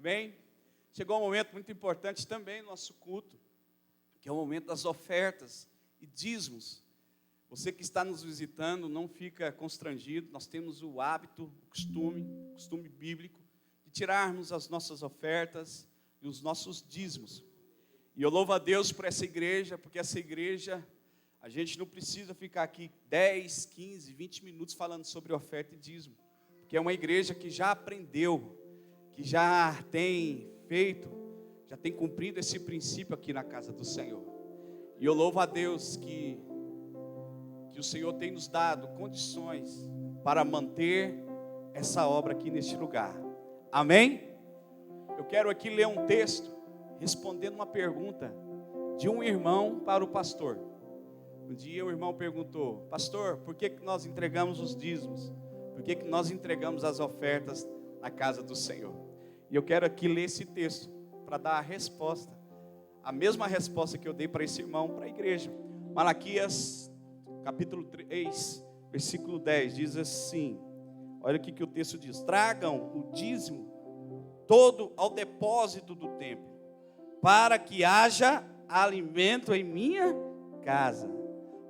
Amém? Chegou um momento muito importante também no nosso culto, que é o momento das ofertas e dízimos. Você que está nos visitando, não fica constrangido. Nós temos o hábito, o costume bíblico, de tirarmos as nossas ofertas e os nossos dízimos. E eu louvo a Deus por essa igreja, porque essa igreja, a gente não precisa ficar aqui 10, 15, 20 minutos falando sobre oferta e dízimo, porque é uma igreja que já aprendeu, que já tem feito, já tem cumprido esse princípio aqui na casa do Senhor. E eu louvo a Deus que o Senhor tem nos dado condições para manter essa obra aqui neste lugar. Amém? Eu quero aqui ler um texto respondendo uma pergunta de um irmão para o pastor. Um dia o irmão perguntou: pastor, por que nós entregamos os dízimos? Por que nós entregamos as ofertas na casa do Senhor? E eu quero aqui ler esse texto para dar a resposta, a mesma resposta que eu dei para esse irmão, para a igreja. Malaquias capítulo 3, versículo 10, diz assim, olha o que o texto diz: tragam o dízimo todo ao depósito do templo, para que haja alimento em minha casa.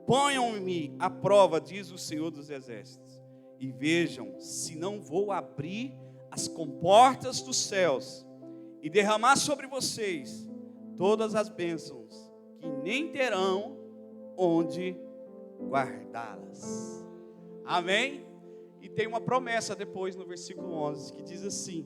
Ponham-me à prova, diz o Senhor dos Exércitos, e vejam se não vou abrir as comportas dos céus e derramar sobre vocês todas as bênçãos, que nem terão onde guardá-las. Amém? E tem uma promessa depois no versículo 11, que diz assim: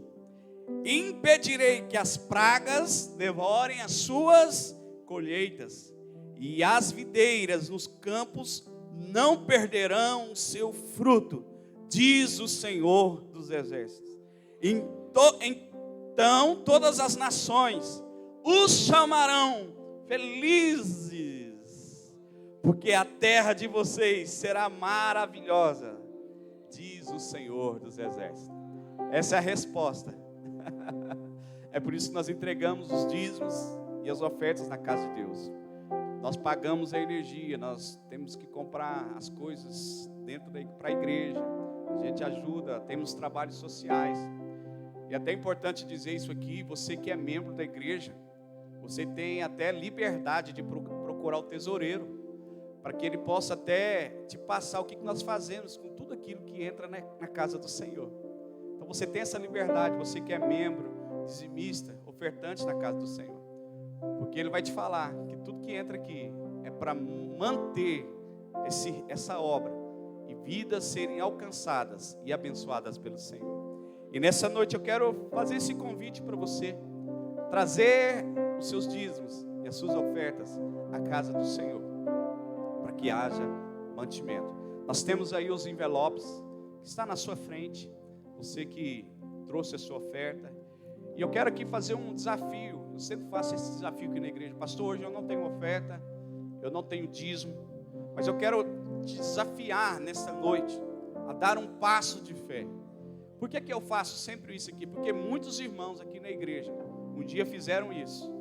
impedirei que as pragas devorem as suas colheitas, e as videiras nos campos não perderão o seu fruto, diz o Senhor dos Exércitos. Então todas as nações os chamarão felizes, porque a terra de vocês será maravilhosa, diz o Senhor dos Exércitos. Essa é a resposta. É por isso que nós entregamos os dízimos e as ofertas na casa de Deus. Nós pagamos a energia, nós temos que comprar as coisas dentro para a igreja. A gente ajuda, temos trabalhos sociais. E é até importante dizer isso aqui: você que é membro da igreja, você tem até liberdade de procurar o tesoureiro, para que ele possa até te passar o que nós fazemos com tudo aquilo que entra na casa do Senhor. Então você tem essa liberdade, você que é membro, dizimista, ofertante na casa do Senhor, porque ele vai te falar que tudo que entra aqui é para manter essa obra e vidas serem alcançadas e abençoadas pelo Senhor. E nessa noite eu quero fazer esse convite para você trazer os seus dízimos e as suas ofertas à casa do Senhor, para que haja mantimento. Nós temos aí os envelopes que está na sua frente, você que trouxe a sua oferta. E eu quero aqui fazer um desafio. Eu sempre faço esse desafio aqui na igreja: pastor, hoje eu não tenho oferta, eu não tenho dízimo, mas eu quero te desafiar nessa noite a dar um passo de fé. Por que eu faço sempre isso aqui? Porque muitos irmãos aqui na igreja um dia fizeram isso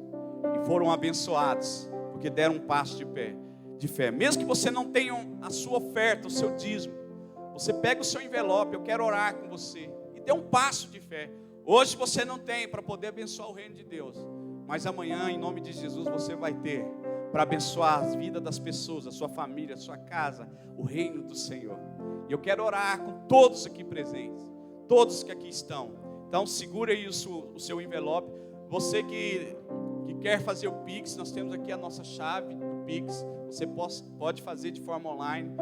e foram abençoados, porque deram um passo de fé. Mesmo que você não tenha a sua oferta, o seu dízimo, você pega o seu envelope, eu quero orar com você, e dê um passo de fé. Hoje você não tem para poder abençoar o reino de Deus, mas amanhã, em nome de Jesus, você vai ter para abençoar as vidas das pessoas, a sua família, a sua casa, o reino do Senhor. E eu quero orar com todos aqui presentes, todos que aqui estão. Então segura aí o seu envelope. Você que quer fazer o Pix, nós temos aqui a nossa chave do Pix. Você pode fazer de forma online,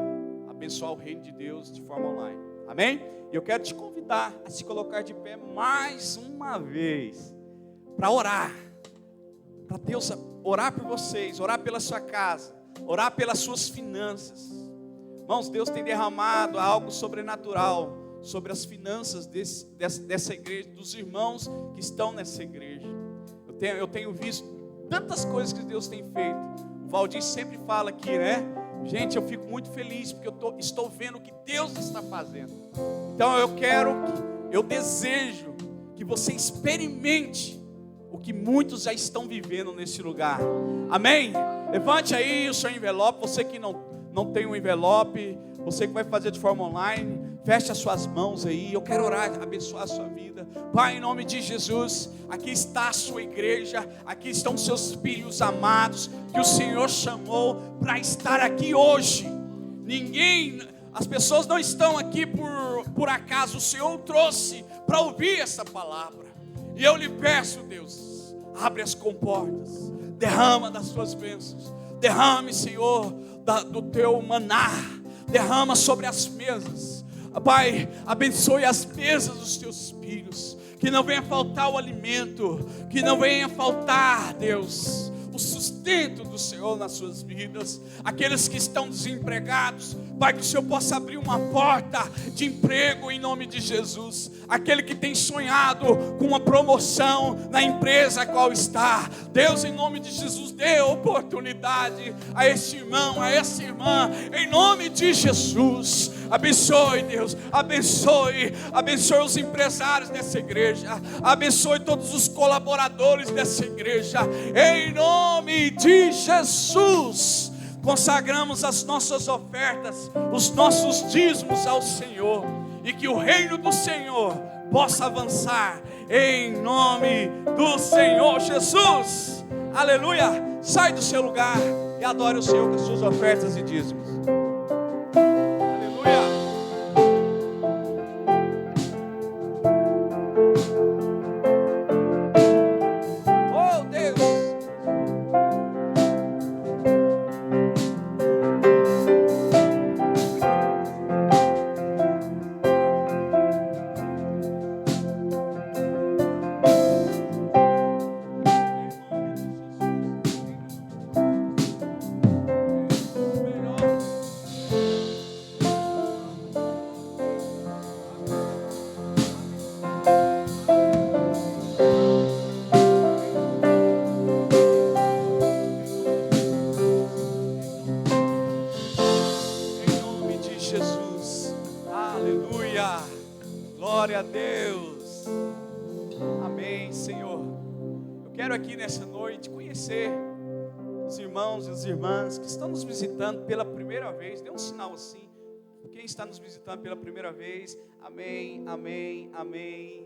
abençoar o reino de Deus de forma online. Amém? E eu quero te convidar a se colocar de pé mais uma vez, para orar, para Deus orar por vocês, orar pela sua casa, orar pelas suas finanças. Irmãos, Deus tem derramado algo sobrenatural sobre as finanças dessa igreja, dos irmãos que estão nessa igreja. Eu tenho visto tantas coisas que Deus tem feito. O Valdir sempre fala aqui, né? Gente, eu fico muito feliz, porque estou vendo o que Deus está fazendo. Então eu desejo que você experimente o que muitos já estão vivendo nesse lugar. Amém? Levante aí o seu envelope. Você que não tem um envelope, você que vai fazer de forma online, Feche as suas mãos aí, eu quero orar, abençoar a sua vida. Pai, em nome de Jesus, aqui está a sua igreja, aqui estão seus filhos amados, que o Senhor chamou para estar aqui hoje. As pessoas não estão aqui por acaso, o Senhor trouxe para ouvir essa palavra. E eu lhe peço, Deus, abre as comportas, derrama das suas bênçãos, derrame, Senhor, do teu maná, derrama sobre as mesas. Pai, abençoe as mesas dos teus filhos, que não venha faltar o alimento, que não venha faltar, Deus, o sustento do Senhor nas suas vidas. Aqueles que estão desempregados, Pai, que o Senhor possa abrir uma porta de emprego em nome de Jesus. Aquele que tem sonhado com uma promoção na empresa a qual está, Deus, em nome de Jesus, dê oportunidade a este irmão, a essa irmã, em nome de Jesus. Abençoe, Deus, abençoe os empresários dessa igreja, abençoe todos os colaboradores dessa igreja, em nome de Jesus. Consagramos as nossas ofertas, os nossos dízimos ao Senhor, e que o reino do Senhor possa avançar, em nome do Senhor Jesus. Aleluia. Sai do seu lugar e adore o Senhor com as suas ofertas e dízimos. Aleluia. Oh Deus. Glória a Deus. Amém, Senhor. Eu quero aqui nessa noite conhecer os irmãos e as irmãs que estão nos visitando pela primeira vez. Dê um sinal assim. Quem está nos visitando pela primeira vez, amém, amém, amém,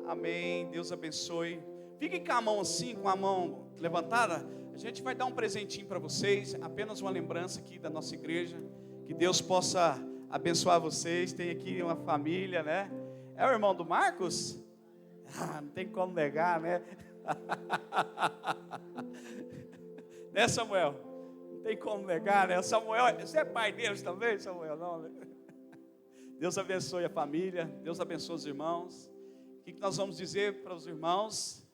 amém. Deus abençoe. Fiquem com a mão assim, com a mão levantada. A gente vai dar um presentinho para vocês, apenas uma lembrança aqui da nossa igreja. Que Deus possa abençoar vocês. Tem aqui uma família, né? É o irmão do Marcos? Não tem como negar, né? Né, Samuel? Não tem como negar, né? Samuel, você é pai deles também, Samuel? Não, né? Deus abençoe a família, Deus abençoe os irmãos. O que nós vamos dizer para os irmãos?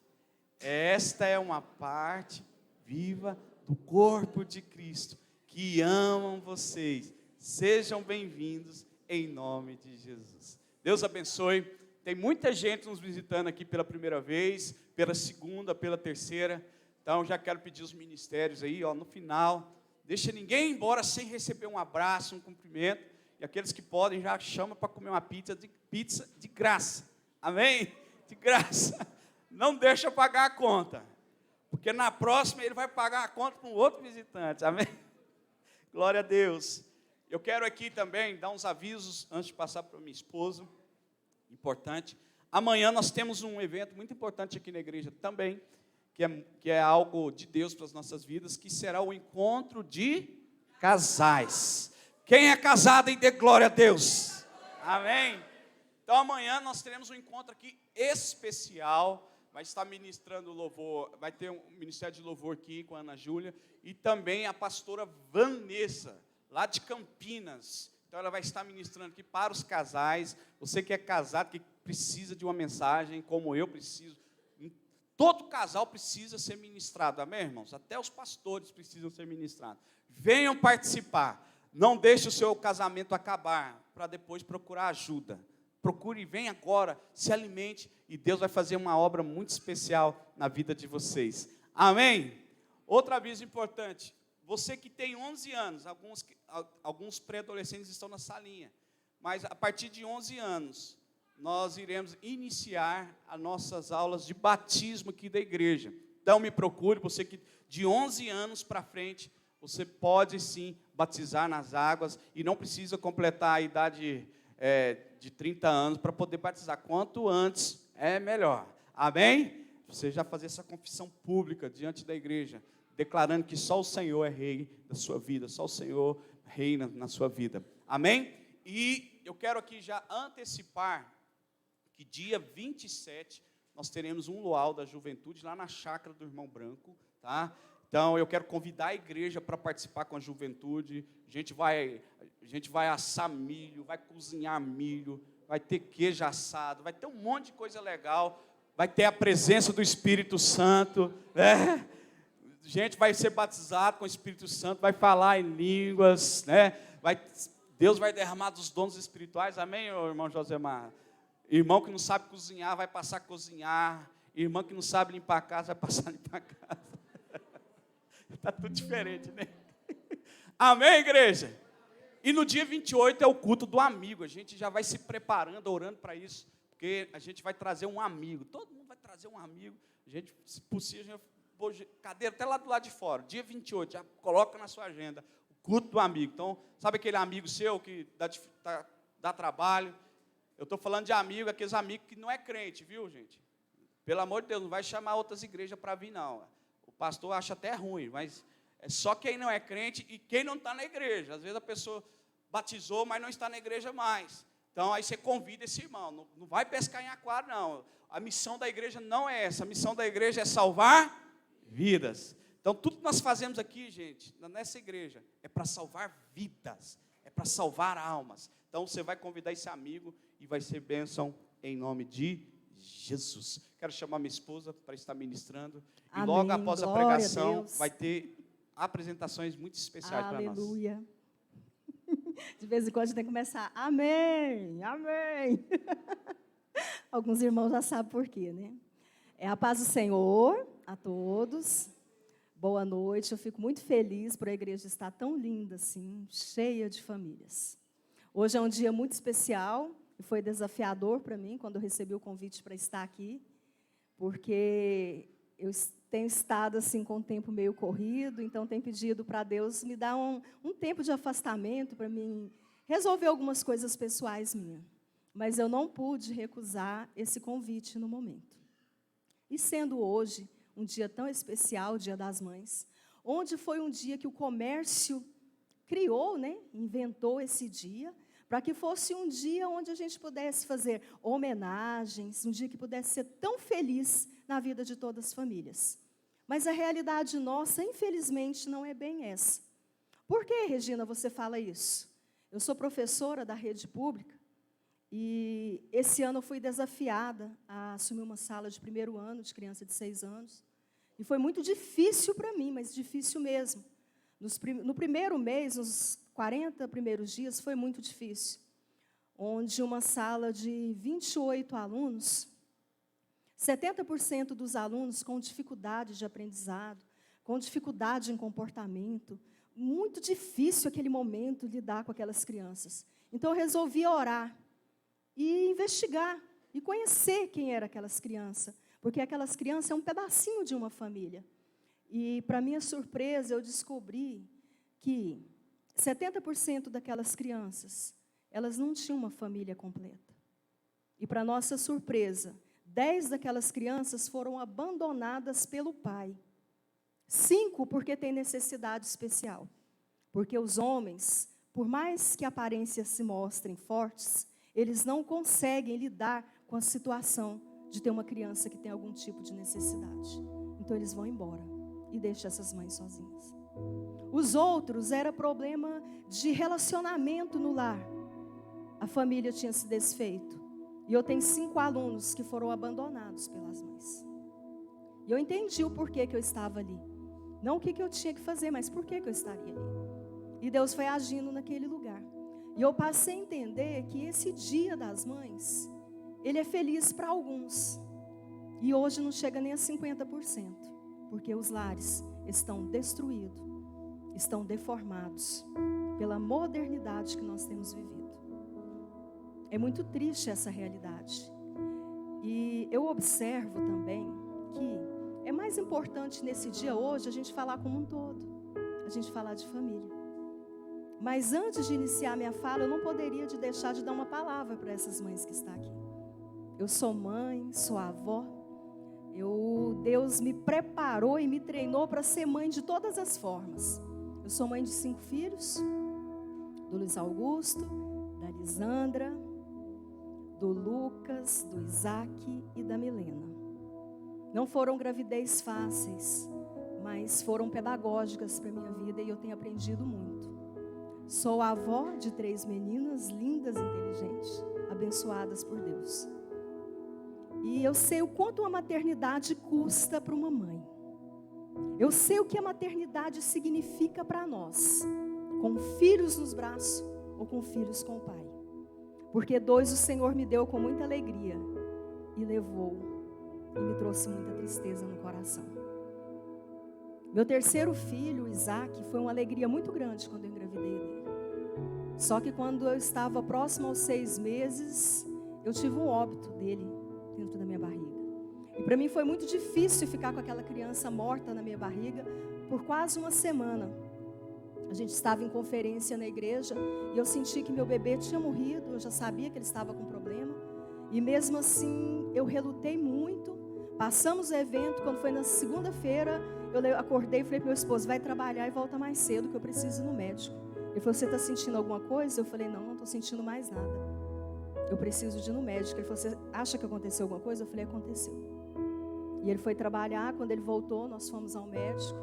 Esta é uma parte viva do corpo de Cristo, que amam vocês. Sejam bem-vindos em nome de Jesus. Deus abençoe. Tem muita gente nos visitando aqui pela primeira vez, pela segunda, pela terceira. Então, já quero pedir os ministérios aí, no final. Deixa ninguém ir embora sem receber um abraço, um cumprimento. E aqueles que podem, já chama para comer uma pizza de graça. Amém? De graça. Não deixa pagar a conta. Porque na próxima ele vai pagar a conta para um outro visitante. Amém? Glória a Deus. Eu quero aqui também dar uns avisos antes de passar para minha esposa. Importante. Amanhã nós temos um evento muito importante aqui na igreja também, que é algo de Deus para as nossas vidas, que será o encontro de casais. Quem é casado e dê glória a Deus? Amém? Então amanhã nós teremos um encontro aqui especial. Vai estar ministrando louvor, vai ter um ministério de louvor aqui com a Ana Júlia e também a pastora Vanessa, lá de Campinas. Então ela vai estar ministrando aqui para os casais. Você que é casado, que precisa de uma mensagem, como eu preciso. Todo casal precisa ser ministrado, amém, irmãos? Até os pastores precisam ser ministrados. Venham participar. Não deixe o seu casamento acabar, para depois procurar ajuda. Procure e venha agora, se alimente, e Deus vai fazer uma obra muito especial na vida de vocês. Amém? Outro aviso importante. Você que tem 11 anos, alguns pré-adolescentes estão na salinha, mas a partir de 11 anos, nós iremos iniciar as nossas aulas de batismo aqui da igreja. Então me procure, você que de 11 anos para frente, você pode sim batizar nas águas, e não precisa completar a idade de 30 anos para poder batizar. Quanto antes é melhor. Amém? Você já fazer essa confissão pública diante da igreja, declarando que só o Senhor é rei da sua vida, só o Senhor reina na sua vida. Amém? E eu quero aqui já antecipar que dia 27 nós teremos um luau da juventude lá na chácara do Irmão Branco, tá? Então eu quero convidar a igreja para participar com a juventude. A gente vai assar milho, vai cozinhar milho, vai ter queijo assado, vai ter um monte de coisa legal, vai ter a presença do Espírito Santo, né? A gente vai ser batizado com o Espírito Santo, vai falar em línguas, né? Deus vai derramar dos dons espirituais, amém, irmão Josemar? Irmão que não sabe cozinhar, vai passar a cozinhar. Irmão que não sabe limpar a casa, vai passar a limpar a casa. Está tudo diferente, né? Amém, igreja? E no dia 28 é o culto do amigo. A gente já vai se preparando, orando para isso. Porque a gente vai trazer um amigo. Todo mundo vai trazer um amigo. A gente, se possível, a gente pôr cadeira até lá do lado de fora. Dia 28, já coloca na sua agenda. O culto do amigo. Então, sabe aquele amigo seu que dá trabalho? Eu estou falando de amigo, aqueles amigos que não é crente, viu, gente? Pelo amor de Deus, não vai chamar outras igrejas para vir, não. O pastor acha até ruim, mas é só quem não é crente e quem não está na igreja. Às vezes a pessoa batizou, mas não está na igreja mais. Então, aí você convida esse irmão. Não vai pescar em aquário, não. A missão da igreja não é essa. A missão da igreja é salvar vidas. Então, tudo que nós fazemos aqui, gente, nessa igreja, é para salvar vidas. É para salvar almas. Então, você vai convidar esse amigo e vai ser bênção em nome de Jesus. Quero chamar minha esposa para estar ministrando. E amém. Logo após a pregação, vai ter apresentações muito especiais para nós. Aleluia. De vez em quando a gente tem que começar, amém, amém. Alguns irmãos já sabem por quê, né? É a paz do Senhor a todos. Boa noite. Eu fico muito feliz por a igreja estar tão linda assim, cheia de famílias. Hoje é um dia muito especial e foi desafiador para mim quando eu recebi o convite para estar aqui, porque eu tenho estado assim com o tempo meio corrido, então tenho pedido para Deus me dar um tempo de afastamento para mim resolver algumas coisas pessoais minhas. Mas eu não pude recusar esse convite no momento. E sendo hoje um dia tão especial, o Dia das Mães, onde foi um dia que o comércio criou, né, inventou esse dia, para que fosse um dia onde a gente pudesse fazer homenagens, um dia que pudesse ser tão feliz na vida de todas as famílias. Mas a realidade nossa, infelizmente, não é bem essa. Por que, Regina, você fala isso? Eu sou professora da rede pública e esse ano eu fui desafiada a assumir uma sala de 1º ano de criança de 6 anos. E foi muito difícil para mim, mas difícil mesmo. No primeiro mês, nos 40 primeiros dias, foi muito difícil. Onde uma sala de 28 alunos, 70% dos alunos com dificuldade de aprendizado, com dificuldade em comportamento, muito difícil aquele momento lidar com aquelas crianças. Então, eu resolvi orar e investigar e conhecer quem eram aquelas crianças, porque aquelas crianças é um pedacinho de uma família. E, para minha surpresa, eu descobri que 70% daquelas crianças, elas não tinham uma família completa. E, para nossa surpresa, 10 daquelas crianças foram abandonadas pelo pai. 5 porque têm necessidade especial. Porque os homens, por mais que a aparência se mostrem fortes, eles não conseguem lidar com a situação de ter uma criança que tem algum tipo de necessidade. Então, eles vão embora e deixam essas mães sozinhas. Os outros era problema de relacionamento no lar. A família tinha se desfeito. E eu tenho 5 alunos que foram abandonados pelas mães. E eu entendi o porquê que eu estava ali. Não o que eu tinha que fazer, mas por que eu estaria ali. E Deus foi agindo naquele lugar. E eu passei a entender que esse Dia das Mães, ele é feliz para alguns. E hoje não chega nem a 50%. Porque os lares estão destruídos, estão deformados pela modernidade que nós temos vivido. É muito triste essa realidade. E eu observo também que é mais importante nesse dia hoje a gente falar como um todo, a gente falar de família. Mas antes de iniciar minha fala, eu não poderia deixar de dar uma palavra para essas mães que estão aqui. Eu sou mãe, sou avó. Deus me preparou e me treinou para ser mãe de todas as formas. Eu sou mãe de 5 filhos, do Luiz Augusto, da Lisandra, do Lucas, do Isaac e da Milena. Não foram gravidez fáceis, mas foram pedagógicas para a minha vida e eu tenho aprendido muito. Sou avó de 3 meninas lindas e inteligentes, abençoadas por Deus. E eu sei o quanto a maternidade custa para uma mãe. Eu sei o que a maternidade significa para nós, com filhos nos braços ou com filhos com o pai. Porque 2 o Senhor me deu com muita alegria e levou e me trouxe muita tristeza no coração. Meu 3º filho, Isaac, foi uma alegria muito grande quando eu engravidei dele. Só que quando eu estava próximo aos 6 meses, eu tive um óbito dele dentro da minha barriga. E para mim foi muito difícil ficar com aquela criança morta na minha barriga por quase uma semana. A gente estava em conferência na igreja e eu senti que meu bebê tinha morrido, eu já sabia que ele estava com problema. E mesmo assim, eu relutei muito. Passamos o evento, quando foi na segunda-feira, eu acordei e falei para meu esposo, vai trabalhar e volta mais cedo, que eu preciso ir no médico. Ele falou, você está sentindo alguma coisa? Eu falei, não estou sentindo mais nada. Eu preciso de ir no médico. Ele falou, você acha que aconteceu alguma coisa? Eu falei, aconteceu. E ele foi trabalhar, quando ele voltou, nós fomos ao médico.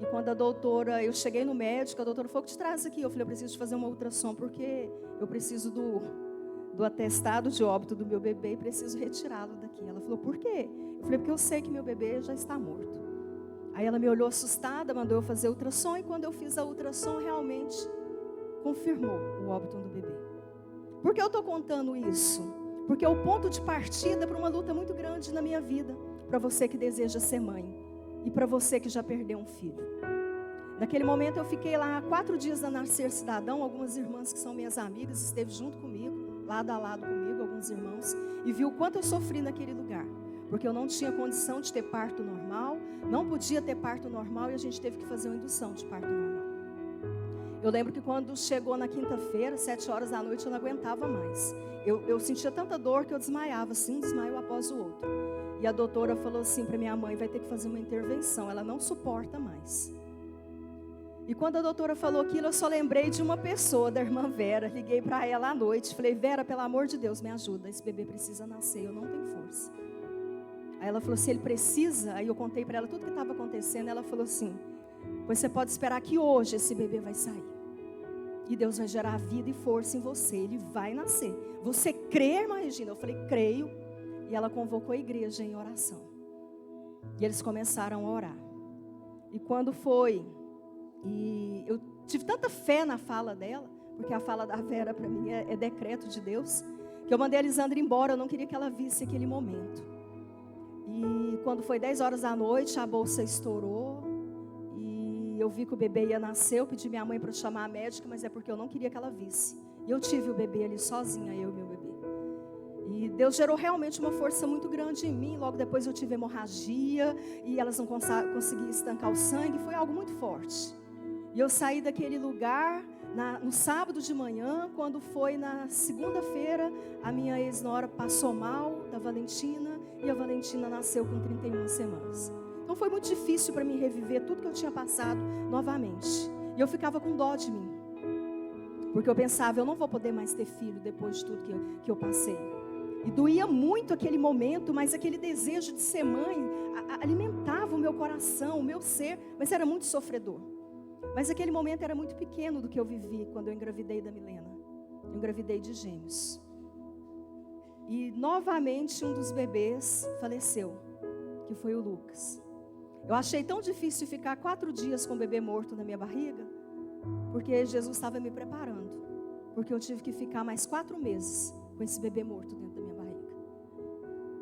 E quando eu cheguei no médico, a doutora falou, o que te traz aqui? Eu falei, eu preciso fazer uma ultrassom, porque eu preciso do atestado de óbito do meu bebê e preciso retirá-lo daqui. Ela falou, por quê? Eu falei, porque eu sei que meu bebê já está morto. Aí ela me olhou assustada, mandou eu fazer ultrassom, e quando eu fiz a ultrassom, realmente confirmou o óbito do bebê. Por que eu estou contando isso? Porque é o ponto de partida para uma luta muito grande na minha vida, para você que deseja ser mãe e para você que já perdeu um filho. Naquele momento eu fiquei lá 4 dias na Nascer Cidadão, algumas irmãs que são minhas amigas, esteve junto comigo, lado a lado comigo, alguns irmãos, e viu o quanto eu sofri naquele lugar. Porque eu não tinha condição de ter parto normal, não podia ter parto normal e a gente teve que fazer uma indução de parto normal. Eu lembro que quando chegou na quinta-feira, 7 horas da noite, eu não aguentava mais. Eu sentia tanta dor que eu desmaiava, assim, um desmaio após o outro. E a doutora falou assim para minha mãe, vai ter que fazer uma intervenção, ela não suporta mais. E quando a doutora falou aquilo, eu só lembrei de uma pessoa, da irmã Vera. Liguei para ela à noite, falei, Vera, pelo amor de Deus, me ajuda, esse bebê precisa nascer, eu não tenho força. Aí ela falou, se ele precisa, aí eu contei para ela tudo que estava acontecendo, ela falou assim, pois você pode esperar que hoje esse bebê vai sair. E Deus vai gerar vida e força em você, ele vai nascer. Você crê, irmã Regina? Eu falei, creio. E ela convocou a igreja em oração. E eles começaram a orar. E quando foi, e eu tive tanta fé na fala dela, porque a fala da Vera para mim é decreto de Deus, que eu mandei a Lisandra embora, eu não queria que ela visse aquele momento. E quando foi 10 horas da noite, a bolsa estourou. E eu vi que o bebê ia nascer. Eu pedi minha mãe para chamar a médica, mas é porque eu não queria que ela visse. E eu tive o bebê ali sozinha, eu e meu bebê. E Deus gerou realmente uma força muito grande em mim. Logo depois eu tive hemorragia. E elas não conseguiam estancar o sangue. Foi algo muito forte. E eu saí daquele lugar no sábado de manhã. Quando foi na segunda-feira, a minha ex-nora passou mal, da Valentina. E a Valentina nasceu com 31 semanas. Então foi muito difícil para mim reviver tudo que eu tinha passado novamente. E eu ficava com dó de mim. Porque eu pensava, eu não vou poder mais ter filho depois de tudo que eu passei. E doía muito aquele momento, mas aquele desejo de ser mãe alimentava o meu coração, o meu ser, mas era muito sofredor. Mas aquele momento era muito pequeno do que eu vivi quando eu engravidei da Milena. Eu engravidei de gêmeos. E novamente um dos bebês faleceu, que foi o Lucas. Eu achei tão difícil ficar 4 dias com o bebê morto na minha barriga, porque Jesus estava me preparando. Porque eu tive que ficar mais 4 meses com esse bebê morto dentro da minha barriga.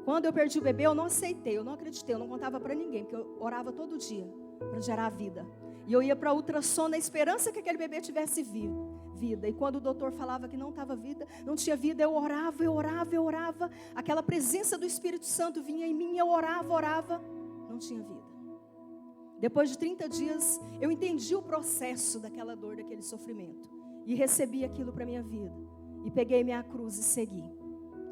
Quando eu perdi o bebê, eu não aceitei, eu não acreditei, eu não contava para ninguém, porque eu orava todo dia para gerar vida. E eu ia para a ultrassom na esperança que aquele bebê tivesse vida. E quando o doutor falava que não estava vida, não tinha vida, eu orava. Aquela presença do Espírito Santo vinha em mim, eu orava, não tinha vida. Depois de 30 dias, eu entendi o processo daquela dor, daquele sofrimento. e recebi aquilo para minha vida. E peguei minha cruz e segui.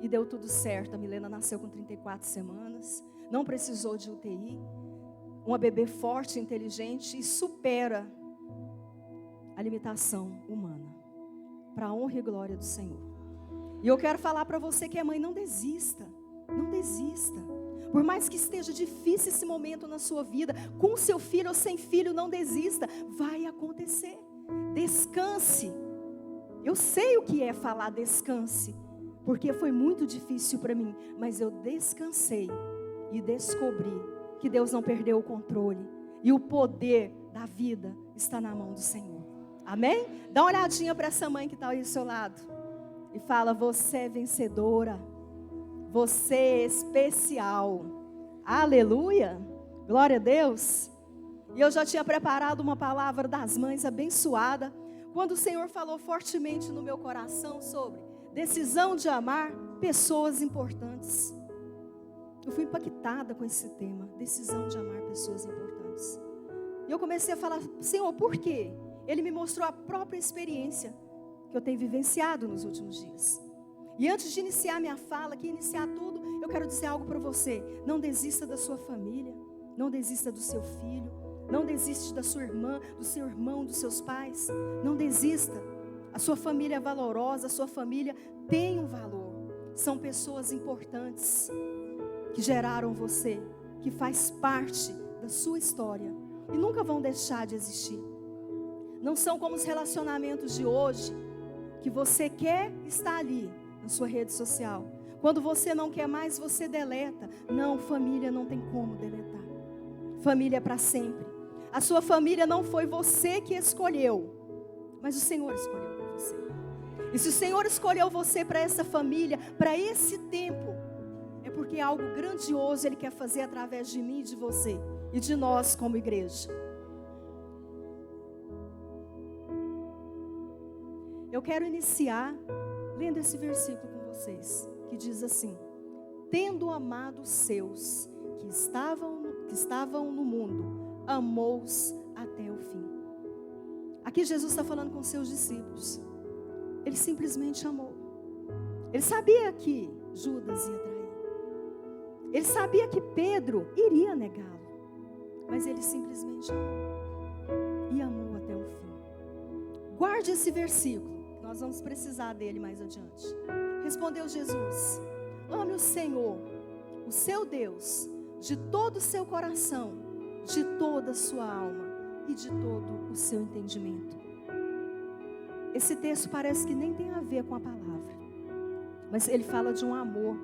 E deu tudo certo. A Milena nasceu com 34 semanas. Não precisou de UTI. Uma bebê forte, inteligente e supera a limitação humana. Para a honra e glória do Senhor. E eu quero falar para você que é mãe, não desista. Não desista. Por mais que esteja difícil esse momento na sua vida, com seu filho ou sem filho, não desista. Vai acontecer. Descanse. Eu sei o que é falar descanse, porque foi muito difícil para mim, mas eu descansei e descobri que Deus não perdeu o controle e o poder da vida está na mão do Senhor. Amém? Dá uma olhadinha para essa mãe que está aí ao seu lado e fala: você é vencedora, você é especial. Aleluia, glória a Deus. E eu já tinha preparado uma palavra das mães abençoada, quando o Senhor falou fortemente no meu coração sobre decisão de amar pessoas importantes. Eu fui impactada com esse tema, decisão de amar pessoas importantes. E eu comecei a falar: Senhor, por quê? Ele me mostrou a própria experiência que eu tenho vivenciado nos últimos dias. E antes de iniciar minha fala, que iniciar tudo, eu quero dizer algo para você. Não desista da sua família, não desista do seu filho, não desiste da sua irmã, do seu irmão, dos seus pais. Não desista. A sua família é valorosa, a sua família tem um valor. São pessoas importantes que geraram você, que faz parte da sua história e nunca vão deixar de existir. Não são como os relacionamentos de hoje, que você quer estar ali na sua rede social. Quando você não quer mais, você deleta. Não, família não tem como deletar. Família é para sempre. A sua família não foi você que escolheu, mas o Senhor escolheu para você. E se o Senhor escolheu você para essa família, para esse tempo, é porque algo grandioso Ele quer fazer através de mim e de você, e de nós como igreja. Eu quero iniciar lendo esse versículo com vocês, que diz assim: tendo amado os seus que estavam no mundo, amou-os até o fim. Aqui Jesus está falando com seus discípulos. Ele simplesmente amou. Ele sabia que Judas ia trair. Ele sabia que Pedro iria negá-lo. Mas ele simplesmente amou. E amou até o fim. Guarde esse versículo. Nós vamos precisar dele mais adiante. Respondeu Jesus: ame o Senhor, o seu Deus, de todo o seu coração, de toda a sua alma e de todo o seu entendimento. Esse texto parece que nem tem a ver com a palavra, mas ele fala de um amor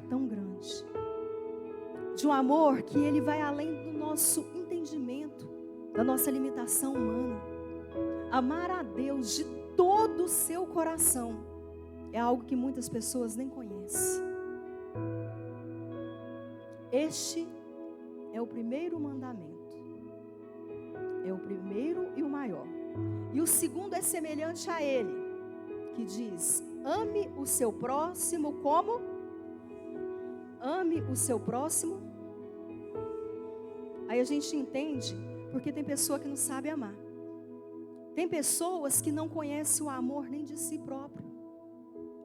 tão grande, de um amor que ele vai além do nosso entendimento, da nossa limitação humana. Amar a Deus de todo o seu coração é algo que muitas pessoas nem conhecem. Este é o primeiro mandamento. É o primeiro e o maior. E o segundo é semelhante a ele, que diz: ame o seu próximo como? Ame o seu próximo. Aí a gente entende, porque tem pessoa que não sabe amar. Tem pessoas que não conhecem o amor nem de si próprio.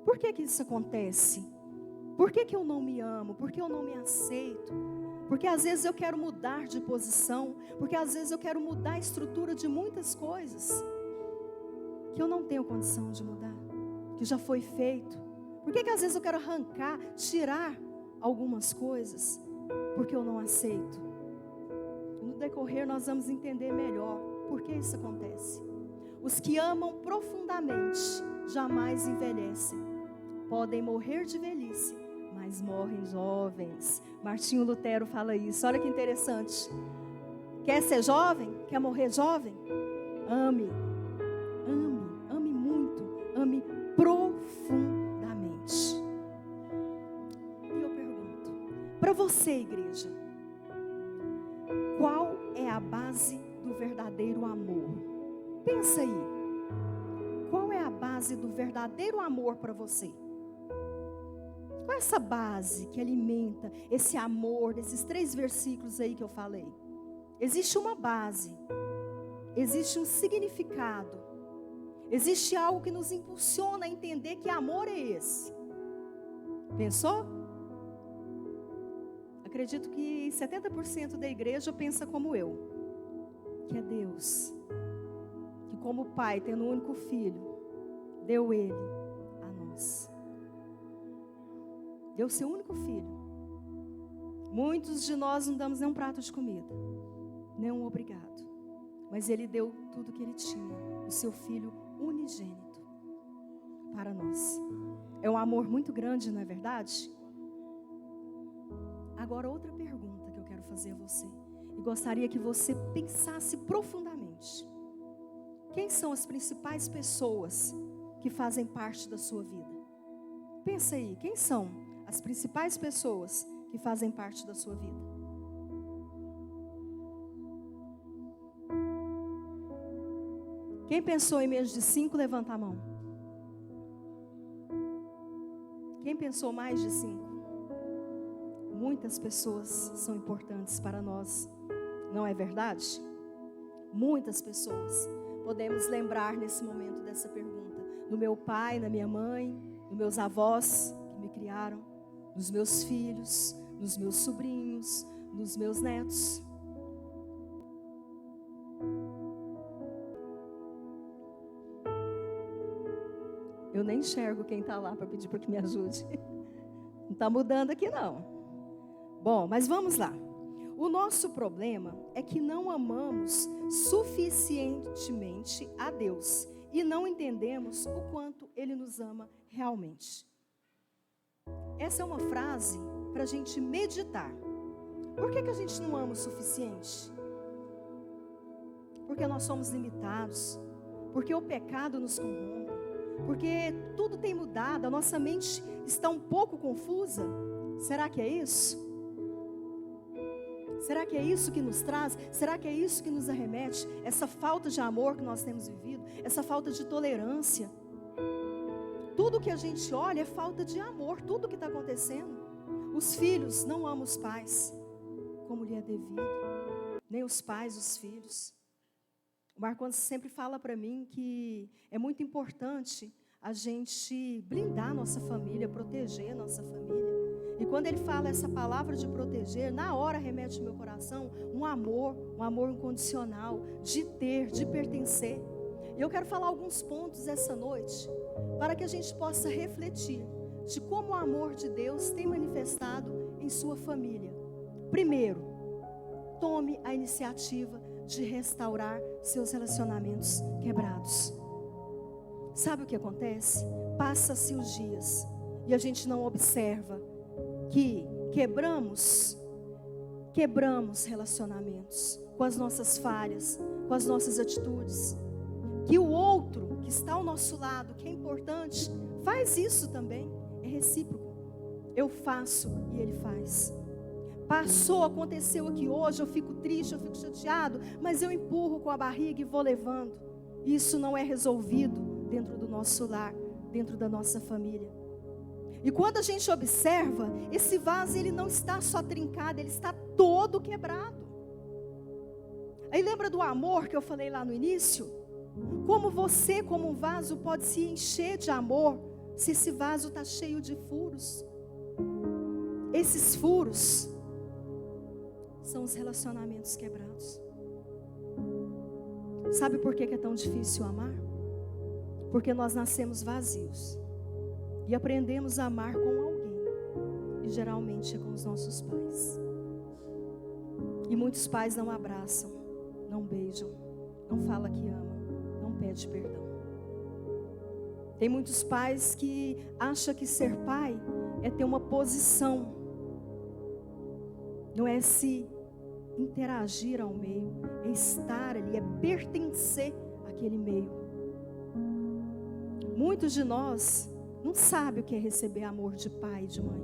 Por que que isso acontece? Por que que eu não me amo? Por que eu não me aceito? Porque às vezes eu quero mudar de posição. Porque às vezes eu quero mudar a estrutura de muitas coisas que eu não tenho condição de mudar, que já foi feito. Por que que às vezes eu quero arrancar, tirar algumas coisas? Porque eu não aceito. No decorrer nós vamos entender melhor por que isso acontece. Os que amam profundamente jamais envelhecem. Podem morrer de velhice, mas morrem jovens. Martinho Lutero fala isso. Olha que interessante. Quer ser jovem? Quer morrer jovem? Ame. Ame. Ame muito. Ame profundamente. E eu pergunto, para você, igreja, qual é a base do verdadeiro amor? Pensa aí. Qual é a base do verdadeiro amor para você? Qual é essa base que alimenta esse amor, desses 3 versículos aí que eu falei? Existe uma base, existe um significado, Existe algo que nos impulsiona a entender que amor é esse. Pensou? Acredito que 70% da igreja pensa como eu. Que é Deus. Que como Pai, tendo um único filho, deu Ele a nós. Deu seu único filho. Muitos de nós não damos nem um prato de comida. Nem um obrigado. Mas Ele deu tudo que Ele tinha. O seu filho unigênito para nós. É um amor muito grande, não é verdade? Agora outra pergunta que eu quero fazer a você. E gostaria que você pensasse profundamente. Quem são as principais pessoas que fazem parte da sua vida? Pensa aí, quem são as principais pessoas que fazem parte da sua vida? Quem pensou em menos de 5, levanta a mão. Quem pensou mais de 5? Muitas pessoas são importantes para nós, não é verdade? Muitas pessoas. Podemos lembrar nesse momento dessa pergunta. No meu pai, na minha mãe, nos meus avós que me criaram, nos meus filhos, nos meus sobrinhos, nos meus netos. Eu nem enxergo quem está lá para pedir para que me ajude. Não está mudando aqui não. Bom, mas vamos lá. O nosso problema é que não amamos suficientemente a Deus e não entendemos o quanto Ele nos ama realmente. Essa é uma frase para a gente meditar. Por que a gente não ama o suficiente? Porque nós somos limitados, porque o pecado nos corrompe, porque tudo tem mudado, a nossa mente está um pouco confusa. Será que é isso? Será que é isso que nos traz? Será que é isso que nos arremete? Essa falta de amor que nós temos vivido, essa falta de tolerância. Tudo que a gente olha é falta de amor, tudo que está acontecendo. Os filhos não amam os pais como lhe é devido, nem os pais os filhos. O Marcondes sempre fala para mim que é muito importante a gente blindar a nossa família, proteger a nossa família. E quando ele fala essa palavra de proteger, na hora remete ao meu coração um amor incondicional, de ter, de pertencer. E eu quero falar alguns pontos essa noite, para que a gente possa refletir de como o amor de Deus tem manifestado em sua família. Primeiro, tome a iniciativa de restaurar seus relacionamentos quebrados. Sabe o que acontece? Passa-se os dias e a gente não observa que quebramos relacionamentos com as nossas falhas, com as nossas atitudes. Que o outro que está ao nosso lado, que é importante, faz isso também. É recíproco. Eu faço e ele faz. Passou, aconteceu aqui hoje, eu fico triste, eu fico chateado, mas eu empurro com a barriga e vou levando. Isso não é resolvido dentro do nosso lar, dentro da nossa família. E quando a gente observa, esse vaso ele não está só trincado, ele está todo quebrado. Aí lembra do amor que eu falei lá no início? Como você, como um vaso, pode se encher de amor se esse vaso está cheio de furos? Esses furos são os relacionamentos quebrados. Sabe por que é tão difícil amar? Porque nós nascemos vazios e aprendemos a amar com alguém, e geralmente é com os nossos pais. E muitos pais não abraçam, não beijam, não falam que amam, não pedem perdão. Tem muitos pais que acham que ser pai é ter uma posição, não é se interagir ao meio, é estar ali, é pertencer àquele meio. Muitos de nós não sabem o que é receber amor de pai e de mãe.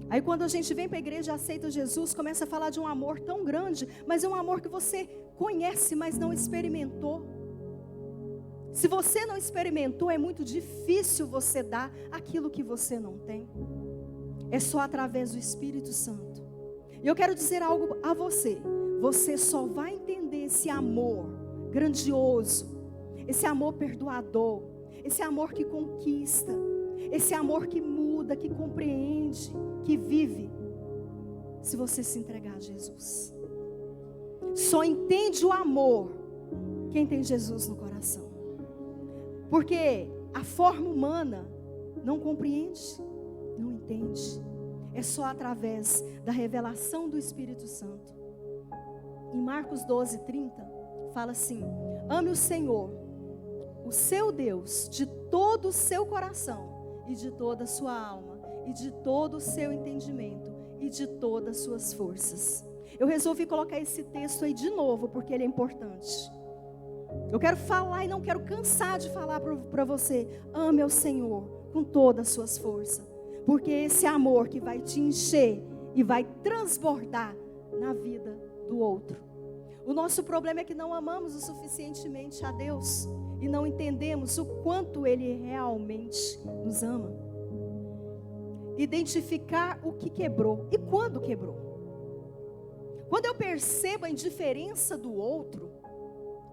Aí quando a gente vem para a igreja e aceita Jesus, começa a falar de um amor tão grande, mas é um amor que você conhece, mas não experimentou. Se você não experimentou, é muito difícil você dar aquilo que você não tem. É só através do Espírito Santo. E eu quero dizer algo a você. Você só vai entender esse amor grandioso, esse amor perdoador, esse amor que conquista, esse amor que muda, que compreende, que vive, se você se entregar a Jesus. Só entende o amor quem tem Jesus no coração. Porque a forma humana não compreende, não entende. É só através da revelação do Espírito Santo. Em Marcos 12:30, fala assim: ame o Senhor, o seu Deus, de todo o seu coração, e de toda a sua alma, e de todo o seu entendimento, e de todas as suas forças. Eu resolvi colocar esse texto aí de novo, porque ele é importante. Eu quero falar e não quero cansar de falar para você: ame ao Senhor com todas as suas forças. Porque esse amor que vai te encher e vai transbordar na vida do outro. O nosso problema é que não amamos o suficientemente a Deus e não entendemos o quanto Ele realmente nos ama. Identificar o que quebrou e quando quebrou. Quando eu percebo a indiferença do outro,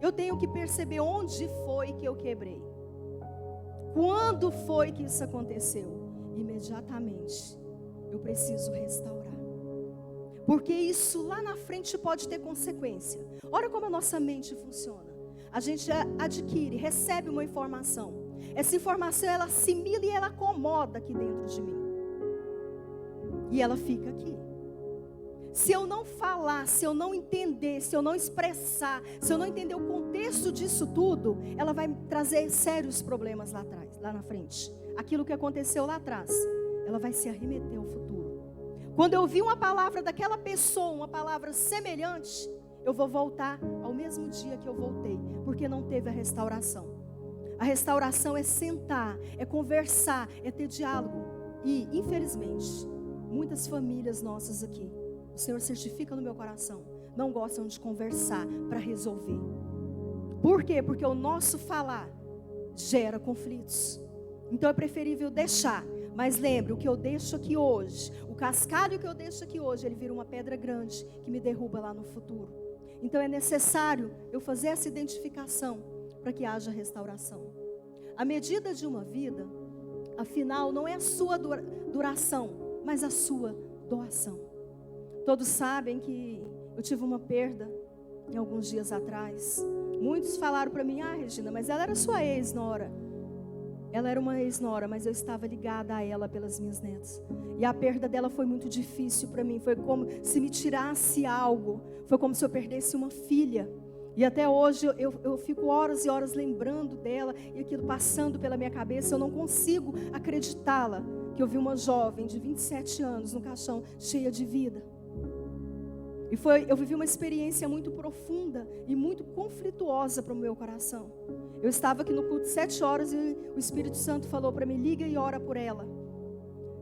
eu tenho que perceber onde foi que eu quebrei. Quando foi que isso aconteceu? Imediatamente eu preciso restaurar, porque isso lá na frente pode ter consequência. Olha como a nossa mente funciona. A gente adquire, recebe uma informação. Essa informação ela assimila e ela acomoda aqui dentro de mim, e ela fica aqui. Se eu não falar, se eu não entender, se eu não expressar, se eu não entender o contexto disso tudo, ela vai trazer sérios problemas lá atrás, lá na frente. Aquilo que aconteceu lá atrás, ela vai se arremeter ao futuro. Quando eu ouvir uma palavra daquela pessoa, uma palavra semelhante, eu vou voltar ao mesmo dia que eu voltei, porque não teve a restauração. A restauração é sentar, é conversar, é ter diálogo. E, infelizmente, muitas famílias nossas aqui, o Senhor certifica no meu coração, não gostam de conversar para resolver. Por quê? Porque o nosso falar gera conflitos. Então é preferível deixar. Mas lembre, o que eu deixo aqui hoje, o cascalho que eu deixo aqui hoje, ele vira uma pedra grande que me derruba lá no futuro. Então é necessário eu fazer essa identificação para que haja restauração. A medida de uma vida, afinal, não é a sua duração, mas a sua doação. Todos sabem que eu tive uma perda em alguns dias atrás. Muitos falaram para mim: Regina, mas ela era sua ex-nora. Ela era uma ex-nora, mas eu estava ligada a ela pelas minhas netas. E a perda dela foi muito difícil para mim. Foi como se me tirasse algo. Foi como se eu perdesse uma filha. E até hoje eu fico horas e horas lembrando dela. E aquilo passando pela minha cabeça. Eu não consigo acreditá-la. Que eu vi uma jovem de 27 anos no caixão, cheia de vida. E eu vivi uma experiência muito profunda e muito conflituosa para o meu coração. Eu estava aqui no culto 7 horas e o Espírito Santo falou para mim: liga e ora por ela.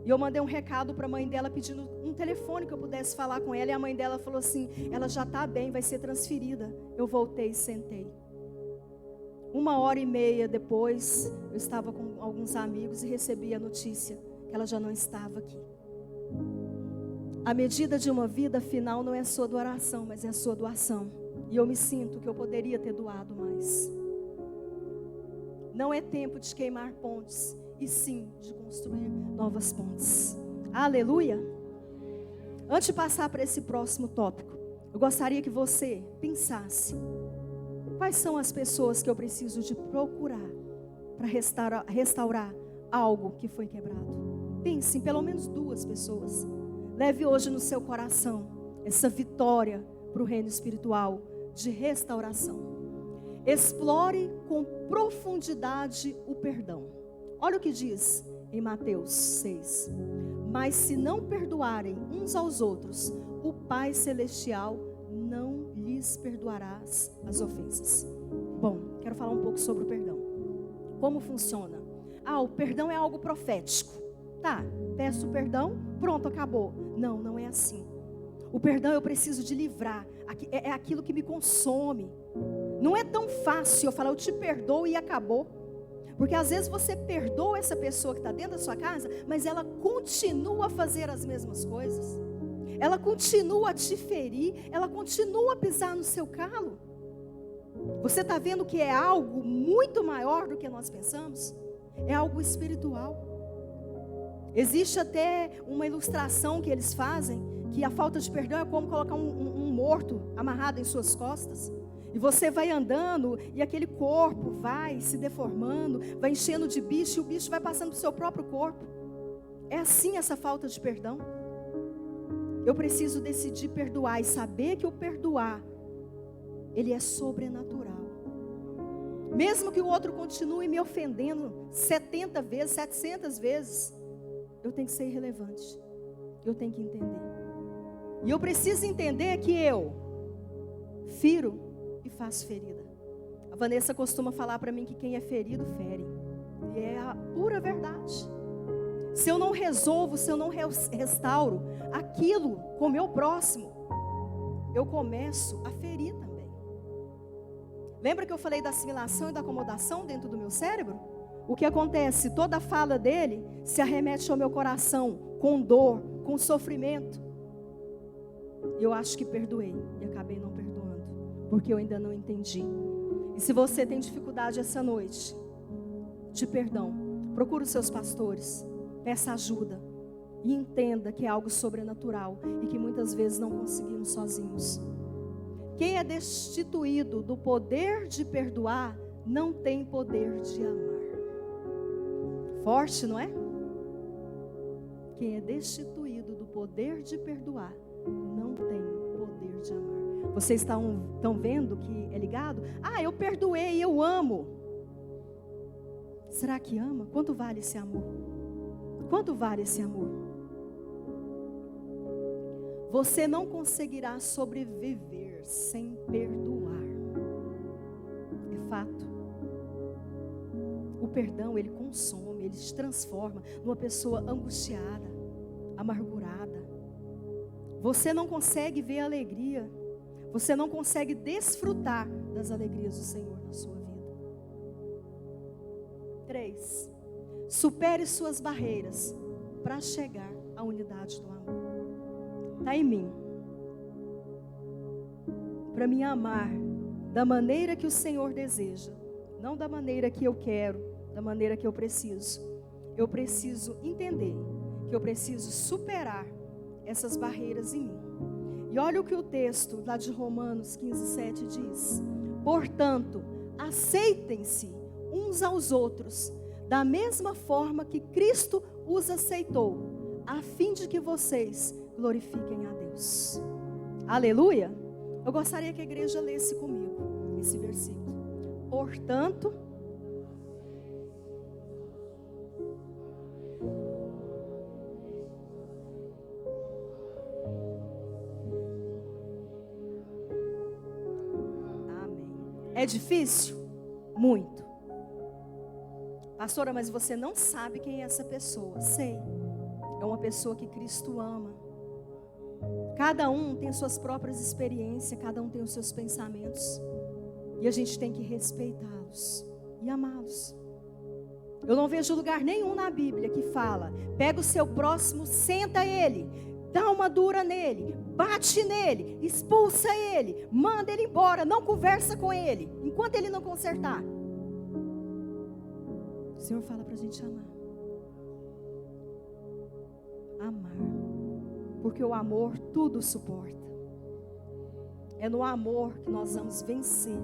E eu mandei um recado para a mãe dela pedindo um telefone que eu pudesse falar com ela. E a mãe dela falou assim: ela já está bem, vai ser transferida. Eu voltei e sentei. 1h30 depois, eu estava com alguns amigos e recebi a notícia que ela já não estava aqui. A medida de uma vida final não é a sua doação, mas é a sua doação. E eu me sinto que eu poderia ter doado mais. Não é tempo de queimar pontes, e sim de construir novas pontes. Aleluia! Antes de passar para esse próximo tópico, eu gostaria que você pensasse: quais são as pessoas que eu preciso de procurar para restaurar algo que foi quebrado? Pense em pelo menos 2 pessoas. Leve hoje no seu coração essa vitória para o reino espiritual de restauração. Explore com profundidade o perdão. Olha o que diz em Mateus 6. Mas se não perdoarem uns aos outros, o Pai Celestial não lhes perdoará as ofensas. Bom, quero falar um pouco sobre o perdão. Como funciona? O perdão é algo profético. Tá, peço perdão, pronto, acabou. Não, não é assim. O perdão eu preciso de livrar. É aquilo que me consome. Não é tão fácil eu falar: eu te perdoo e acabou. Porque às vezes você perdoa essa pessoa que está dentro da sua casa, mas ela continua a fazer as mesmas coisas. Ela continua a te ferir, ela continua a pisar no seu calo. Você está vendo que é algo muito maior do que nós pensamos? É algo espiritual. Existe até uma ilustração que eles fazem, que a falta de perdão é como colocar um morto amarrado em suas costas. E você vai andando e aquele corpo vai se deformando, vai enchendo de bicho e o bicho vai passando para o seu próprio corpo. É assim essa falta de perdão. Eu preciso decidir perdoar e saber que o perdoar, ele é sobrenatural. Mesmo que o outro continue me ofendendo 70 vezes, 700 vezes, eu tenho que ser irrelevante. Eu tenho que entender. E eu preciso entender que eu firo e faço ferida. A Vanessa costuma falar para mim que quem é ferido, fere. E é a pura verdade. Se eu não resolvo, se eu não restauro aquilo com o meu próximo, eu começo a ferir também. Lembra que eu falei da assimilação e da acomodação dentro do meu cérebro? O que acontece? Toda a fala dele se arremete ao meu coração, com dor, com sofrimento. Eu acho que perdoei e acabei não perdoando, porque eu ainda não entendi. E se você tem dificuldade essa noite de perdão, procure os seus pastores, peça ajuda e entenda que é algo sobrenatural e que muitas vezes não conseguimos sozinhos. Quem é destituído do poder de perdoar, não tem poder de amar. Forte, não é? Quem é destituído do poder de perdoar, não tem poder de amar. Vocês estão vendo que é ligado? Ah, eu perdoei, eu amo. Será que ama? Quanto vale esse amor? Quanto vale esse amor? Você não conseguirá sobreviver sem perdoar. É fato. O perdão, ele consome, ele se transforma numa pessoa angustiada, amargurada. Você não consegue ver a alegria. Você não consegue desfrutar das alegrias do Senhor na sua vida. 3. Supere suas barreiras para chegar à unidade do amor. Está em mim. Para me amar da maneira que o Senhor deseja. Não da maneira que eu quero, da maneira que eu preciso. Eu preciso entender que eu preciso superar essas barreiras em mim. E olha o que o texto lá de Romanos 15:7 diz. Portanto, aceitem-se uns aos outros, da mesma forma que Cristo os aceitou, a fim de que vocês glorifiquem a Deus. Aleluia! Eu gostaria que a igreja lesse comigo esse versículo. Portanto, amém. É difícil? Muito. Pastora, mas você não sabe quem é essa pessoa. Sei. É uma pessoa que Cristo ama. Cada um tem suas próprias experiências, cada um tem os seus pensamentos. E a gente tem que respeitá-los e amá-los. Eu não vejo lugar nenhum na Bíblia que fala: pega o seu próximo, senta ele, dá uma dura nele, bate nele, expulsa ele, manda ele embora, não conversa com ele, enquanto ele não consertar. O Senhor fala para a gente amar. Amar. Porque o amor tudo suporta. É no amor que nós vamos vencer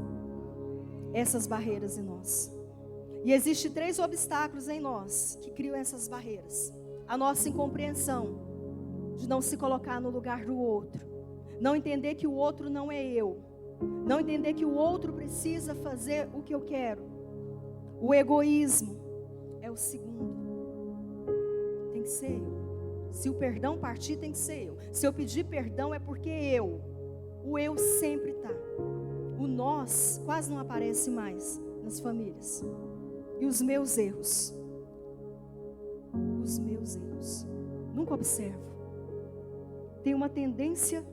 essas barreiras em nós. E existem 3 obstáculos em nós que criam essas barreiras. A nossa incompreensão de não se colocar no lugar do outro. Não entender que o outro não é eu. Não entender que o outro precisa fazer o que eu quero. O egoísmo é o segundo. Tem que ser eu. Se o perdão partir, tem que ser eu. Se eu pedir perdão, é porque eu. O eu sempre está. O nós quase não aparece mais nas famílias. E os meus erros. Os meus erros. Nunca observo. Tenho uma tendência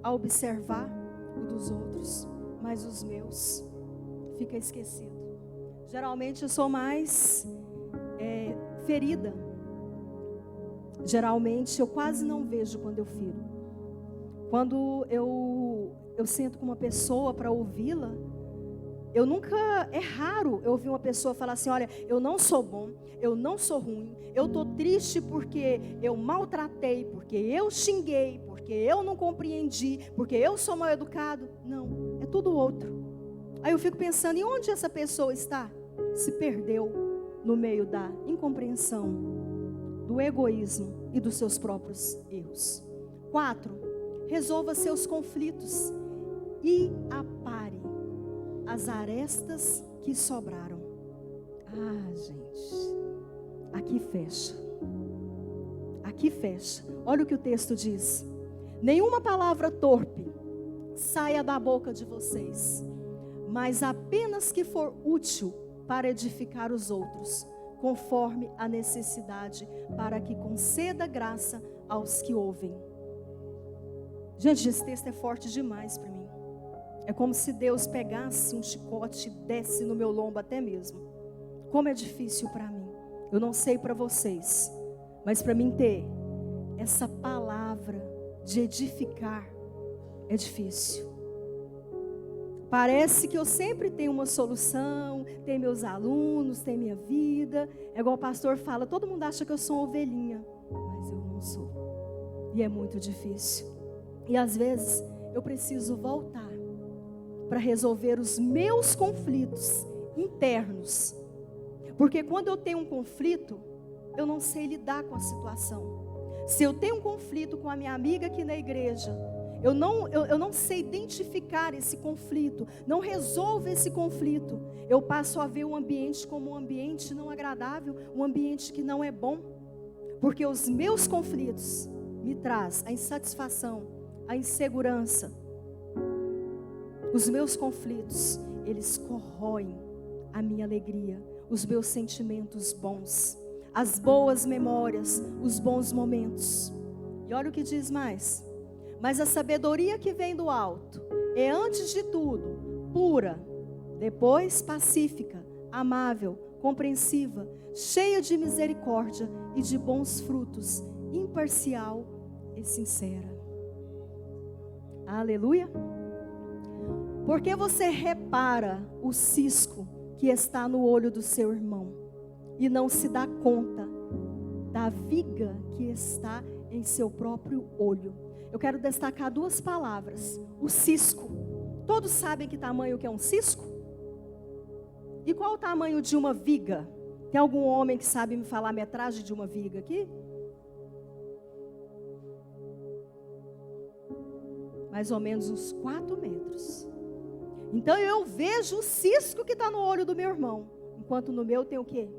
a observar o dos outros, mas os meus fica esquecido. Geralmente eu sou mais ferida. Geralmente eu quase não vejo quando eu firo. Quando eu sento com uma pessoa para ouvi-la, É raro eu ouvir uma pessoa falar assim, olha, eu não sou bom, eu não sou ruim, eu estou triste porque eu maltratei, porque eu xinguei, porque eu não compreendi, porque eu sou mal educado. Não, é tudo outro. Aí eu fico pensando, e onde essa pessoa está? Se perdeu no meio da incompreensão, do egoísmo e dos seus próprios erros. 4, resolva seus conflitos e apare as arestas que sobraram. Ah, gente, aqui fecha. Aqui fecha. Olha o que o texto diz. Nenhuma palavra torpe saia da boca de vocês, mas apenas que for útil para edificar os outros, conforme a necessidade, para que conceda graça aos que ouvem. Gente, esse texto é forte demais para mim. É como se Deus pegasse um chicote e desse no meu lombo até mesmo. Como é difícil para mim. Eu não sei para vocês, mas para mim ter essa palavra de edificar é difícil. Parece que eu sempre tenho uma solução, tem meus alunos, tem minha vida. É igual o pastor fala, todo mundo acha que eu sou uma ovelhinha, mas eu não sou. E é muito difícil. E às vezes eu preciso voltar para resolver os meus conflitos internos. Porque quando eu tenho um conflito, eu não sei lidar com a situação. Se eu tenho um conflito com a minha amiga aqui na igreja, eu não sei identificar esse conflito, não resolvo esse conflito, eu passo a ver o ambiente como um ambiente não agradável, um ambiente que não é bom, porque os meus conflitos me trazem a insatisfação, a insegurança. Os meus conflitos, eles corroem a minha alegria, os meus sentimentos bons, as boas memórias, os bons momentos. E olha o que diz mais. Mas a sabedoria que vem do alto é antes de tudo pura, depois pacífica, amável, compreensiva, cheia de misericórdia e de bons frutos, imparcial e sincera. Aleluia. Porque você repara o cisco que está no olho do seu irmão e não se dá conta da viga que está em seu próprio olho. Eu quero destacar 2 palavras. O cisco. Todos sabem que tamanho que é um cisco? E qual o tamanho de uma viga? Tem algum homem que sabe me falar a metragem de uma viga aqui? Mais ou menos uns 4 metros. Então eu vejo o cisco que está no olho do meu irmão, enquanto no meu tem o quê?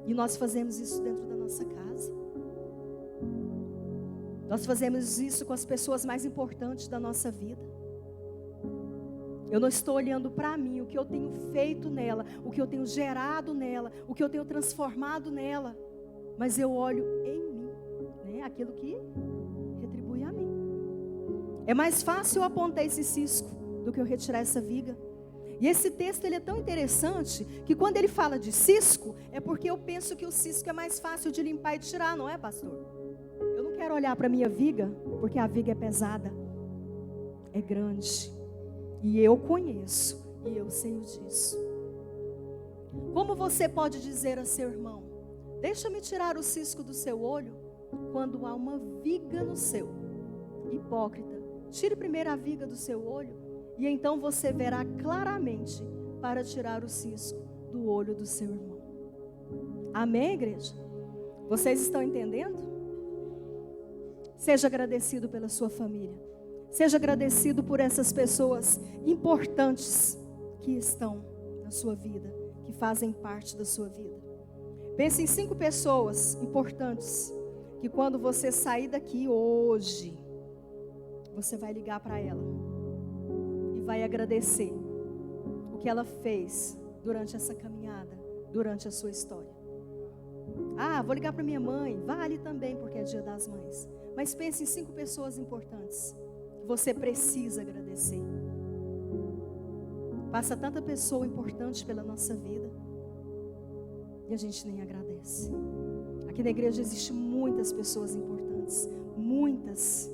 E nós fazemos isso dentro da nossa casa. Nós fazemos isso com as pessoas mais importantes da nossa vida. Eu não estou olhando para mim, o que eu tenho feito nela, o que eu tenho gerado nela, o que eu tenho transformado nela, mas eu olho em mim, né? Aquilo que retribui a mim. É mais fácil eu apontar esse cisco do que eu retirar essa viga. E esse texto ele é tão interessante que quando ele fala de cisco, é porque eu penso que o cisco é mais fácil de limpar e de tirar, não é, pastor? Eu não quero olhar para a minha viga, porque a viga é pesada, é grande, e eu conheço, e eu sei disso. Como você pode dizer a seu irmão, deixa-me tirar o cisco do seu olho, quando há uma viga no seu? Hipócrita, tire primeiro a viga do seu olho, e então você verá claramente para tirar o cisco do olho do seu irmão. Amém, igreja? Vocês estão entendendo? Seja agradecido pela sua família. Seja agradecido por essas pessoas importantes que estão na sua vida, que fazem parte da sua vida. Pense em 5 pessoas importantes que quando você sair daqui hoje, você vai ligar para ela e vai agradecer o que ela fez durante essa caminhada, durante a sua história. Ah, vou ligar para minha mãe, vale também porque é Dia das Mães. Mas pense em 5 pessoas importantes que você precisa agradecer. Passa tanta pessoa importante pela nossa vida e a gente nem agradece. Aqui na igreja existem muitas pessoas importantes, muitas,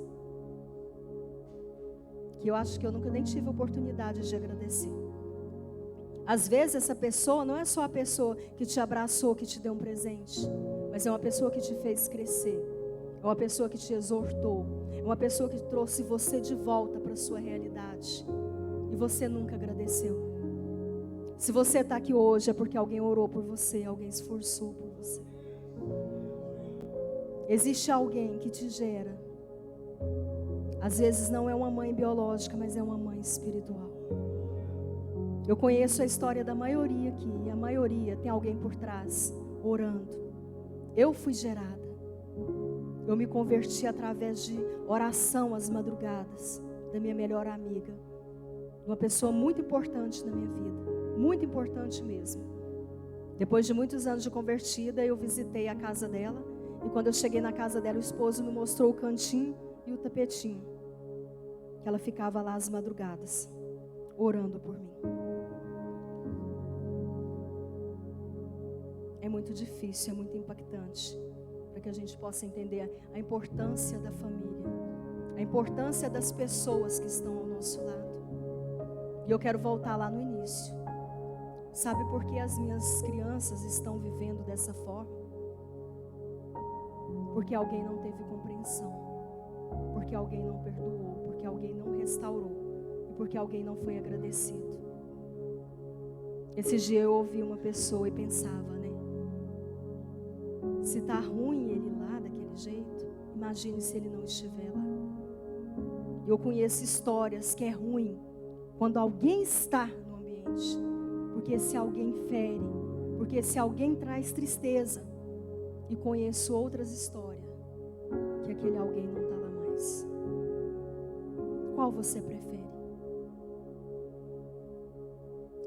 que eu acho que eu nunca nem tive a oportunidade de agradecer. Às vezes essa pessoa não é só a pessoa que te abraçou, que te deu um presente, mas é uma pessoa que te fez crescer, é uma pessoa que te exortou, é uma pessoa que trouxe você de volta para a sua realidade, e você nunca agradeceu. Se você está aqui hoje é porque alguém orou por você, alguém esforçou por você. Existe alguém que te gera. Às vezes não é uma mãe biológica, mas é uma mãe espiritual. Eu conheço a história da maioria aqui, e a maioria tem alguém por trás, orando. Eu fui gerada. Eu me converti através de oração às madrugadas, da minha melhor amiga. Uma pessoa muito importante na minha vida, muito importante mesmo. Depois de muitos anos de convertida, eu visitei a casa dela, e quando eu cheguei na casa dela, o esposo me mostrou o cantinho e o tapetinho, que ela ficava lá às madrugadas, orando por mim. É muito difícil, é muito impactante, para que a gente possa entender a importância da família, a importância das pessoas que estão ao nosso lado. E eu quero voltar lá no início. Sabe por que as minhas crianças estão vivendo dessa forma? Porque alguém não teve compreensão, porque alguém não perdoou, porque alguém não restaurou, e porque alguém não foi agradecido. Esse dia eu ouvi uma pessoa e pensava, né? Se está ruim ele lá daquele jeito, imagine se ele não estiver lá. Eu conheço histórias que é ruim quando alguém está no ambiente, porque esse alguém fere, porque esse alguém traz tristeza. E conheço outras histórias que aquele alguém não está lá mais. Qual você prefere?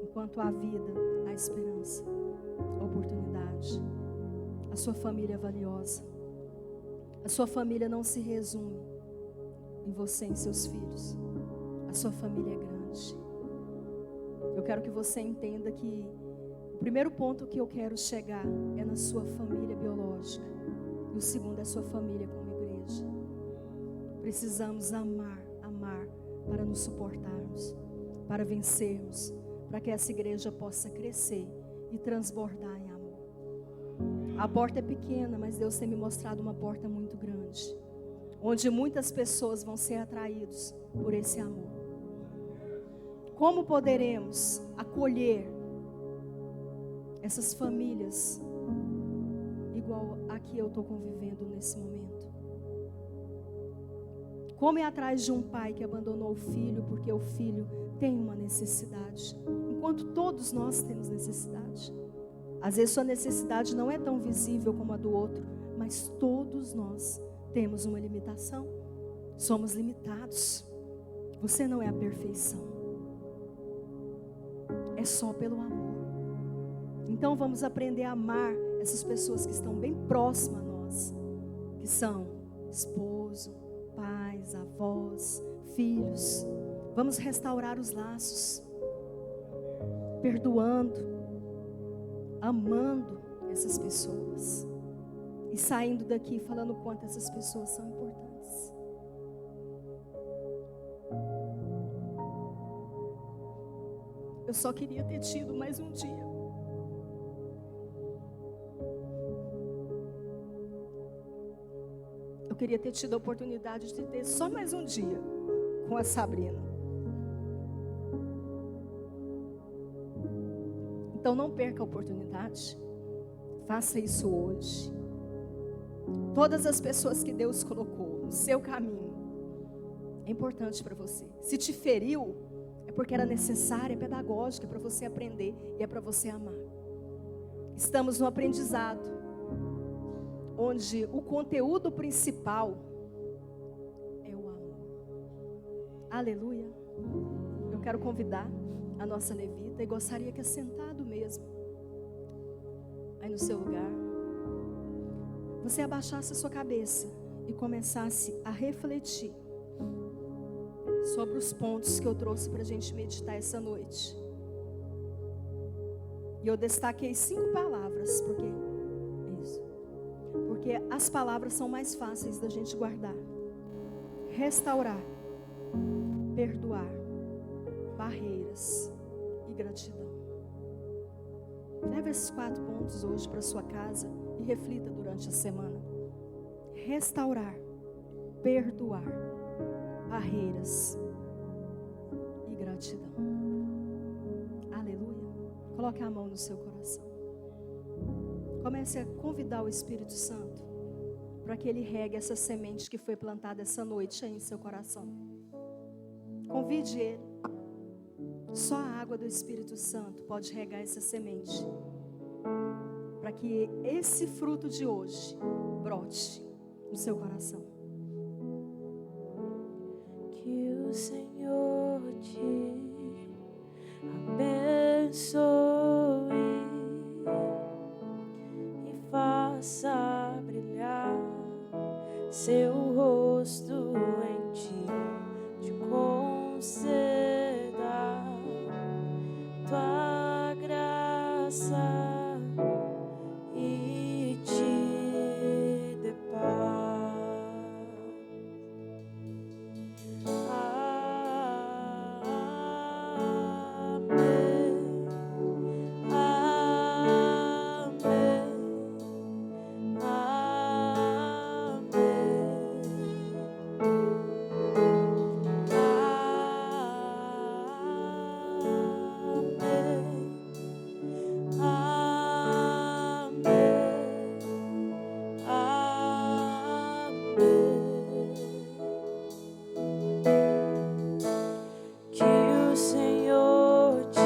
Enquanto há vida, há esperança, há oportunidade. A sua família é valiosa. A sua família não se resume em você e em seus filhos. A sua família é grande. Eu quero que você entenda que o primeiro ponto que eu quero chegar é na sua família biológica. E o segundo é a sua família como igreja. Precisamos amar para nos suportarmos, para vencermos, para que essa igreja possa crescer e transbordar em amor. A porta é pequena, mas Deus tem me mostrado uma porta muito grande, onde muitas pessoas vão ser atraídas por esse amor. Como poderemos acolher essas famílias igual a que eu estou convivendo nesse momento? Como é atrás de um pai que abandonou o filho porque o filho tem uma necessidade, enquanto todos nós temos necessidade. Às vezes sua necessidade não é tão visível como a do outro, mas todos nós temos uma limitação. Somos limitados. Você não é a perfeição. É só pelo amor. Então vamos aprender a amar essas pessoas que estão bem próximas a nós, que são esposo, pais, avós, filhos. Vamos restaurar os laços, perdoando, amando essas pessoas e saindo daqui falando o quanto essas pessoas são importantes. Eu só queria ter tido mais um dia. Eu queria ter tido a oportunidade de ter só mais um dia com a Sabrina. Então não perca a oportunidade. Faça isso hoje. Todas as pessoas que Deus colocou no seu caminho é importante para você. Se te feriu, é porque era necessária, é pedagógica, é para você aprender e é para você amar. Estamos no aprendizado, onde o conteúdo principal é o amor. Aleluia. Eu quero convidar a nossa levita e gostaria que assentado mesmo, aí no seu lugar, você abaixasse a sua cabeça e começasse a refletir sobre os pontos que eu trouxe para a gente meditar essa noite. E eu destaquei 5 palavras, porque as palavras são mais fáceis da gente guardar. Restaurar, perdoar, barreiras e gratidão. Leve esses 4 pontos hoje para sua casa e reflita durante a semana. Restaurar, perdoar, barreiras e gratidão. Aleluia. Coloque a mão no seu coração. Comece a convidar o Espírito Santo para que Ele regue essa semente que foi plantada essa noite aí em seu coração. Convide Ele. Só a água do Espírito Santo pode regar essa semente, para que esse fruto de hoje brote no seu coração. Que o Senhor te abençoe e faça brilhar seu rosto em ti, te conceda tua graça e te dê paz. Que o Senhor te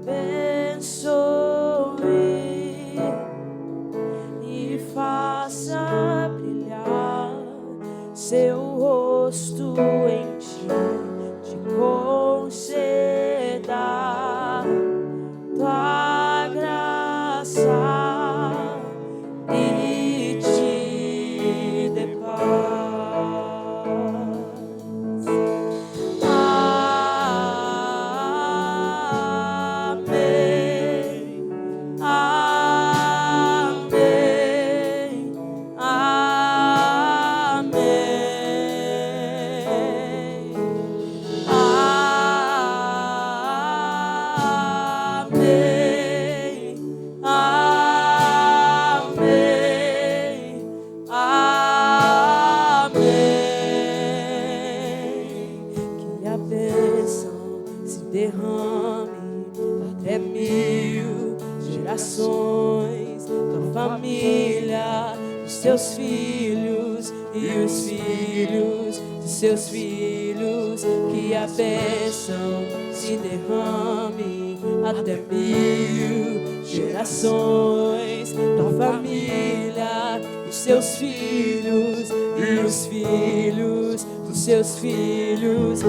abençoe e faça brilhar seu rosto em ti, te conceda tua graça e te dê paz. Que a bênção se derrame até 1000 gerações, tua família, os teus filhos e os filhos de seus filhos. Que a bênção se derrame até 1000 gerações, tua família, os seus filhos e os filhos dos seus filhos.